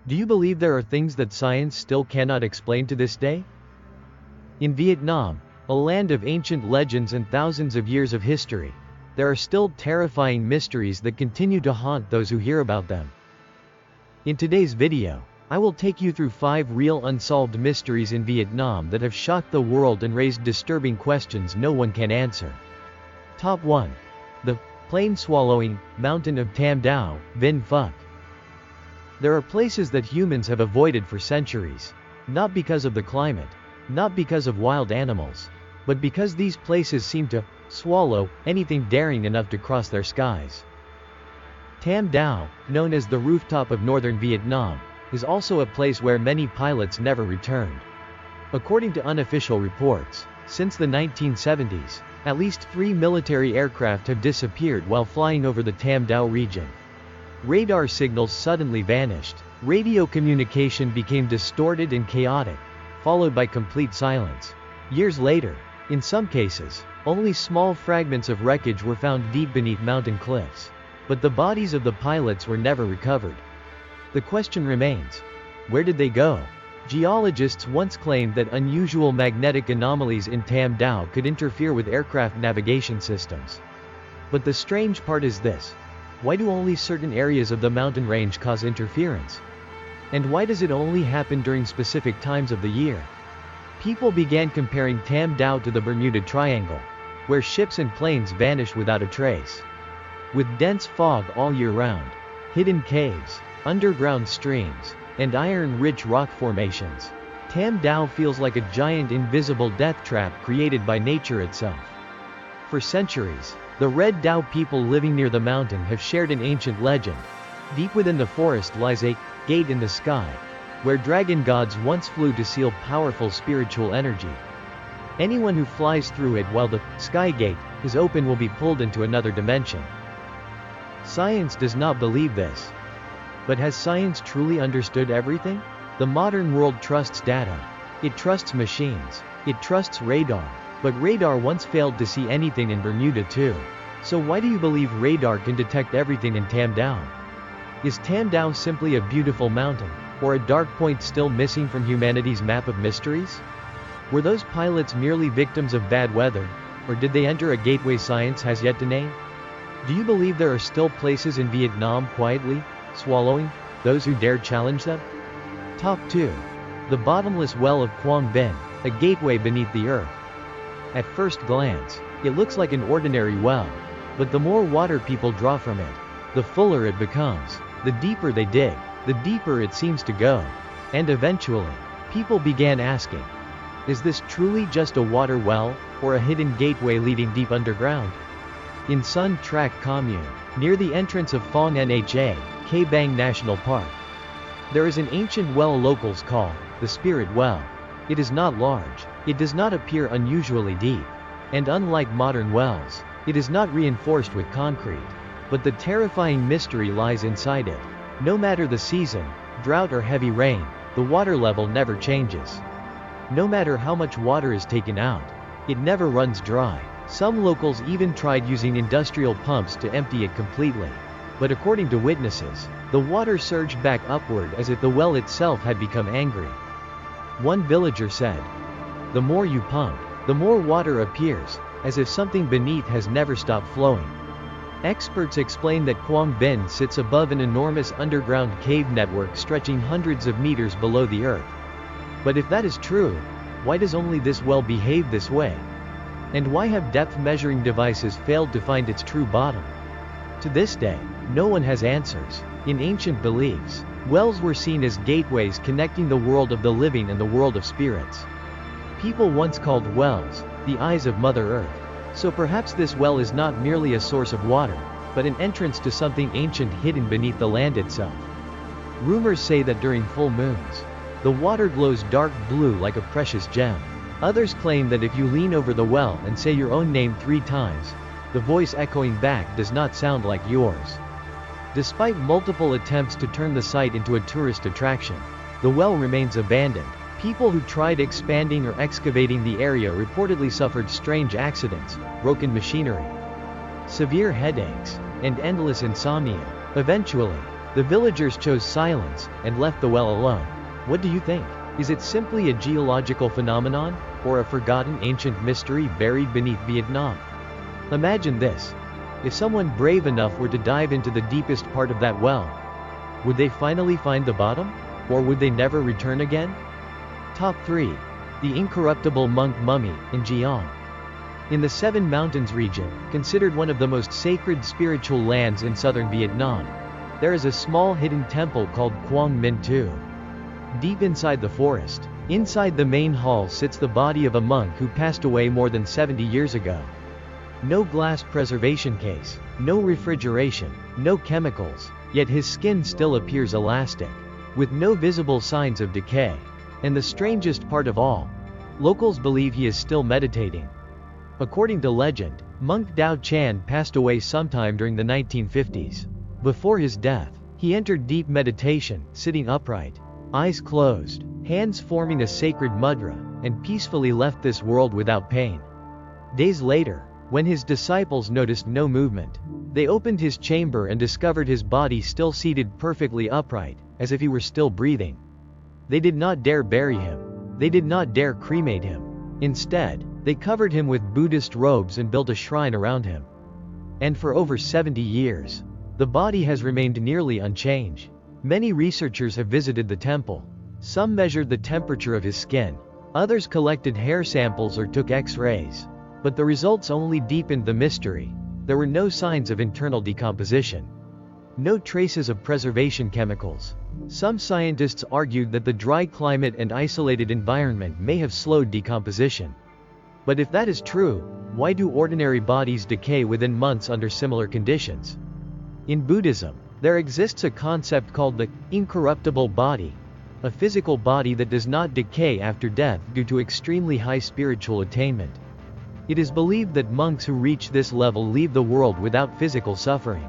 Do you believe there are things that science still cannot explain to this day? In Vietnam, a land of ancient legends and thousands of years of history, there are still terrifying mysteries that continue to haunt those who hear about them. In today's video, I will take you through 5 real unsolved mysteries in Vietnam that have shocked the world and raised disturbing questions no one can answer. Top 1. The plane-swallowing mountain of Tam Dao, Vinh Phuc. There are places that humans have avoided for centuries, not because of the climate, not because of wild animals, but because these places seem to swallow anything daring enough to cross their skies. Tam Dao, known as the rooftop of northern Vietnam, is also a place where many pilots never returned. According to unofficial reports, since the 1970s, at least 3 military aircraft have disappeared while flying over the Tam Dao region. Radar signals suddenly vanished, radio communication became distorted and chaotic, followed by complete silence. Years later, in some cases, only small fragments of wreckage were found deep beneath mountain cliffs. But the bodies of the pilots were never recovered. The question remains, where did they go? Geologists once claimed that unusual magnetic anomalies in Tam Dao could interfere with aircraft navigation systems. But the strange part is this: why do only certain areas of the mountain range cause interference? And why does it only happen during specific times of the year? People began comparing Tam Dao to the Bermuda Triangle, where ships and planes vanish without a trace. With dense fog all year round, hidden caves, underground streams, and iron-rich rock formations, Tam Dao feels like a giant invisible death trap created by nature itself. For centuries, the Red Dao people living near the mountain have shared an ancient legend. Deep within the forest lies a gate in the sky, where dragon gods once flew to seal powerful spiritual energy. Anyone who flies through it while the sky gate is open will be pulled into another dimension. Science does not believe this. But has science truly understood everything? The modern world trusts data. It trusts machines. It trusts radar. But radar once failed to see anything in Bermuda too. So why do you believe radar can detect everything in Tam Dao? Is Tam Dao simply a beautiful mountain, or a dark point still missing from humanity's map of mysteries? Were those pilots merely victims of bad weather, or did they enter a gateway science has yet to name? Do you believe there are still places in Vietnam quietly swallowing those who dare challenge them? Top 2. The bottomless well of Quang Binh, a gateway beneath the earth. At first glance, it looks like an ordinary well, but the more water people draw from it, the fuller it becomes. The deeper they dig, the deeper it seems to go. And eventually, people began asking, is this truly just a water well, or a hidden gateway leading deep underground? In Sun Trac Commune, near the entrance of Phong Nha, K Bang National Park, there is an ancient well locals call the Spirit Well. It is not large, it does not appear unusually deep, and unlike modern wells, it is not reinforced with concrete. But the terrifying mystery lies inside it. No matter the season, drought or heavy rain, the water level never changes. No matter how much water is taken out, it never runs dry. Some locals even tried using industrial pumps to empty it completely. But according to witnesses, the water surged back upward as if the well itself had become angry. One villager said, "The more you pump, the more water appears, as if something beneath has never stopped flowing." Experts explain that Quang Binh sits above an enormous underground cave network stretching hundreds of meters below the earth. But if that is true, why does only this well behave this way? And why have depth-measuring devices failed to find its true bottom? To this day, no one has answers. In ancient beliefs, wells were seen as gateways connecting the world of the living and the world of spirits. People once called wells the eyes of Mother Earth. So perhaps this well is not merely a source of water, but an entrance to something ancient hidden beneath the land itself. Rumors say that during full moons, the water glows dark blue like a precious gem. Others claim that if you lean over the well and say your own name 3 times, the voice echoing back does not sound like yours. Despite multiple attempts to turn the site into a tourist attraction, the well remains abandoned. People who tried expanding or excavating the area reportedly suffered strange accidents, broken machinery, severe headaches, and endless insomnia. Eventually, The villagers chose silence and left the well alone. What do you think? Is it simply a geological phenomenon, or a forgotten ancient mystery buried beneath Vietnam? Imagine this. If someone brave enough were to dive into the deepest part of that well, would they finally find the bottom? Or would they never return again? Top 3. The incorruptible monk mummy, in Giang. In the Seven Mountains region, considered one of the most sacred spiritual lands in southern Vietnam, there is a small hidden temple called Quang Minh Tu. Deep inside the forest, inside the main hall sits the body of a monk who passed away more than 70 years ago. No glass preservation case, no refrigeration, no chemicals, yet his skin still appears elastic, with no visible signs of decay. And the strangest part of all, locals believe he is still meditating. According to legend, monk Dao Chan passed away sometime during the 1950s. Before his death, he entered deep meditation, sitting upright, eyes closed, hands forming a sacred mudra, and peacefully left this world without pain. Days later, when his disciples noticed no movement, they opened his chamber and discovered his body still seated perfectly upright, as if he were still breathing. They did not dare bury him. They did not dare cremate him. Instead, they covered him with Buddhist robes and built a shrine around him. And for over 70 years, the body has remained nearly unchanged. Many researchers have visited the temple. Some measured the temperature of his skin. Others collected hair samples or took X-rays. But the results only deepened the mystery. There were no signs of internal decomposition. No traces of preservation chemicals. Some scientists argued that the dry climate and isolated environment may have slowed decomposition. But if that is true, why do ordinary bodies decay within months under similar conditions? In Buddhism, there exists a concept called the incorruptible body, a physical body that does not decay after death due to extremely high spiritual attainment. It is believed that monks who reach this level leave the world without physical suffering.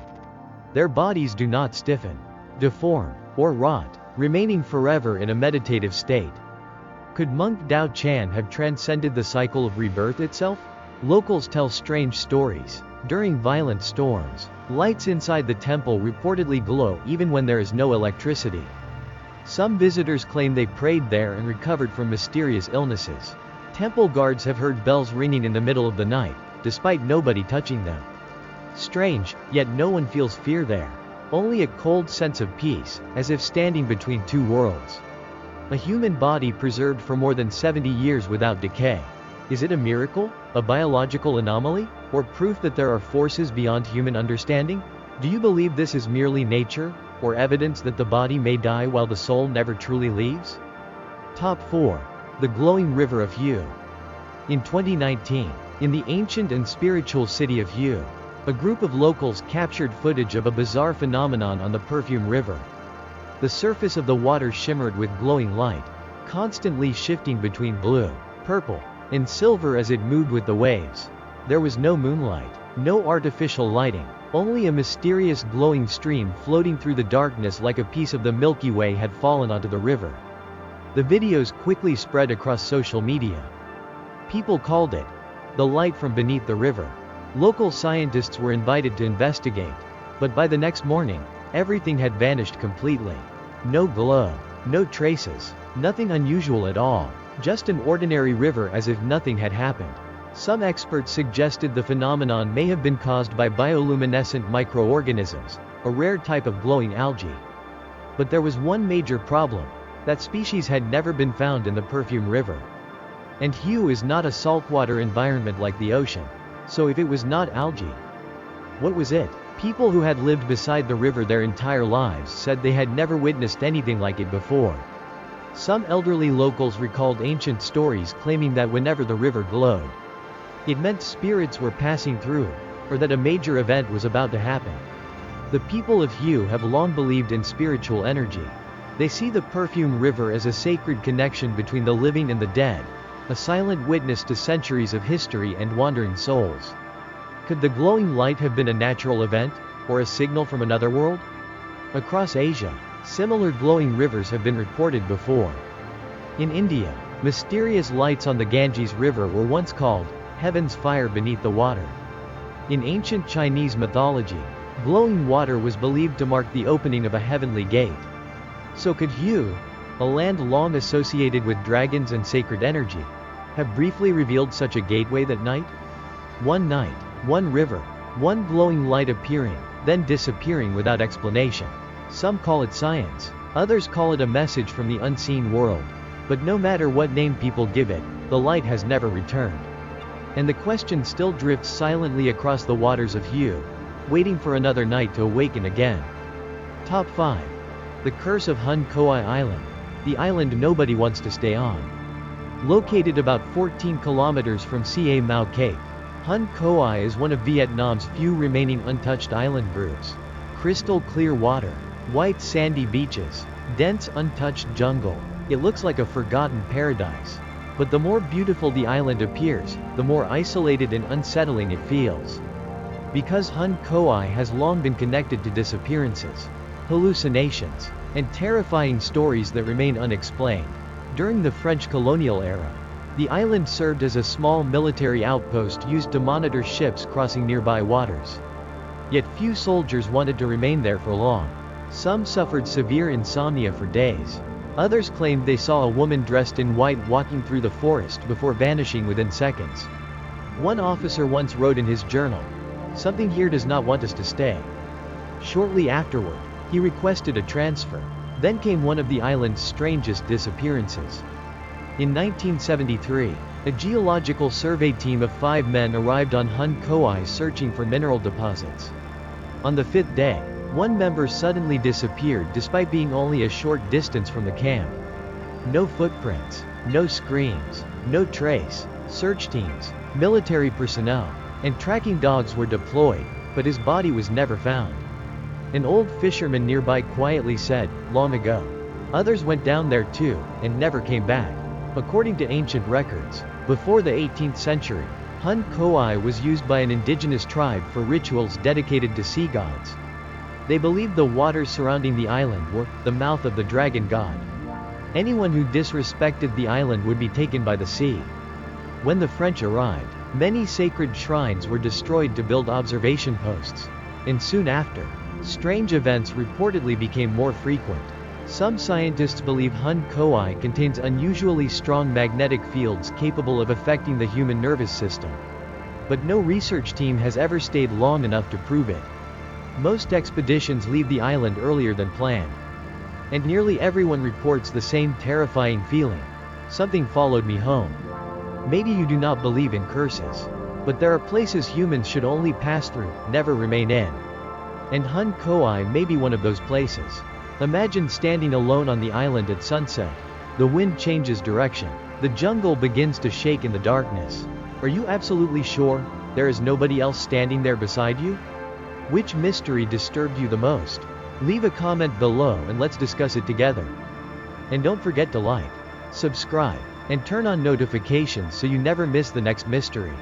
Their bodies do not stiffen, deform, or rot, remaining forever in a meditative state. Could monk Dao Chan have transcended the cycle of rebirth itself? Locals tell strange stories. During violent storms, lights inside the temple reportedly glow even when there is no electricity. Some visitors claim they prayed there and recovered from mysterious illnesses. Temple guards have heard bells ringing in the middle of the night, despite nobody touching them. Strange, yet no one feels fear there. Only a cold sense of peace, as if standing between two worlds. A human body preserved for more than 70 years without decay. Is it a miracle, a biological anomaly, or proof that there are forces beyond human understanding? Do you believe this is merely nature, or evidence that the body may die while the soul never truly leaves? Top 4. The glowing river of Hue. In 2019, in the ancient and spiritual city of Hue, a group of locals captured footage of a bizarre phenomenon on the Perfume River. The surface of the water shimmered with glowing light, constantly shifting between blue, purple, and silver as it moved with the waves. There was no moonlight, no artificial lighting, only a mysterious glowing stream floating through the darkness like a piece of the Milky Way had fallen onto the river. The videos quickly spread across social media. People called it the light from beneath the river. Local scientists were invited to investigate, but by the next morning, everything had vanished completely. No glow, no traces, nothing unusual at all, just an ordinary river as if nothing had happened. Some experts suggested the phenomenon may have been caused by bioluminescent microorganisms, a rare type of glowing algae. But there was one major problem. That species had never been found in the Perfume River. And Hue is not a saltwater environment like the ocean. So if it was not algae, what was it? People who had lived beside the river their entire lives said they had never witnessed anything like it before. Some elderly locals recalled ancient stories claiming that whenever the river glowed, it meant spirits were passing through, or that a major event was about to happen. The people of Hue have long believed in spiritual energy. They see the Perfume River as a sacred connection between the living and the dead, a silent witness to centuries of history and wandering souls. Could the glowing light have been a natural event, or a signal from another world? Across Asia, similar glowing rivers have been reported before. In India, mysterious lights on the Ganges River were once called heaven's fire beneath the water. In ancient Chinese mythology, Glowing water was believed to mark the opening of a heavenly gate. So could Hu, a land long associated with dragons and sacred energy, have briefly revealed such a gateway that night? One night, one river, one glowing light appearing, then disappearing without explanation. Some call it science, others call it a message from the unseen world. But no matter what name people give it, the light has never returned. And the question still drifts silently across the waters of Hu, waiting for another night to awaken again. Top 5. The Curse of Hun Koi Island, the island nobody wants to stay on. Located about 14 kilometers from Ca Mau Cape, Hun Koi is one of Vietnam's few remaining untouched island groups. Crystal clear water, white sandy beaches, dense untouched jungle. It looks like a forgotten paradise. But the more beautiful the island appears, the more isolated and unsettling it feels. Because Hun Koi has long been connected to disappearances, hallucinations, and terrifying stories that remain unexplained. During the French colonial era, the island served as a small military outpost used to monitor ships crossing nearby waters. Yet few soldiers wanted to remain there for long. Some suffered severe insomnia for days. Others claimed they saw a woman dressed in white walking through the forest before vanishing within seconds. One officer once wrote in his journal, "Something here does not want us to stay." Shortly afterward, he requested a transfer. Then came one of the island's strangest disappearances. In 1973, a geological survey team of 5 men arrived on Hun Koi searching for mineral deposits. On the 5th day, one member suddenly disappeared despite being only a short distance from the camp. No footprints, no screams, no trace. Search teams, military personnel, and tracking dogs were deployed, but his body was never found. An old fisherman nearby quietly said, "Long ago." Others went down there too, and never came back. According to ancient records, before the 18th century, Hun Koi was used by an indigenous tribe for rituals dedicated to sea gods. They believed the waters surrounding the island were the mouth of the dragon god. Anyone who disrespected the island would be taken by the sea. When the French arrived, many sacred shrines were destroyed to build observation posts. And soon after, strange events reportedly became more frequent. Some scientists believe Hun Koi contains unusually strong magnetic fields capable of affecting the human nervous system. But no research team has ever stayed long enough to prove it. Most expeditions leave the island earlier than planned. And nearly everyone reports the same terrifying feeling. Something followed me home. Maybe you do not believe in curses. But there are places humans should only pass through, never remain in. And Hun Koi may be one of those places. Imagine standing alone on the island at sunset. The wind changes direction. The jungle begins to shake in the darkness. Are you absolutely sure there is nobody else standing there beside you? Which mystery disturbed you the most? Leave a comment below and let's discuss it together. And don't forget to like, subscribe, and turn on notifications so you never miss the next mystery.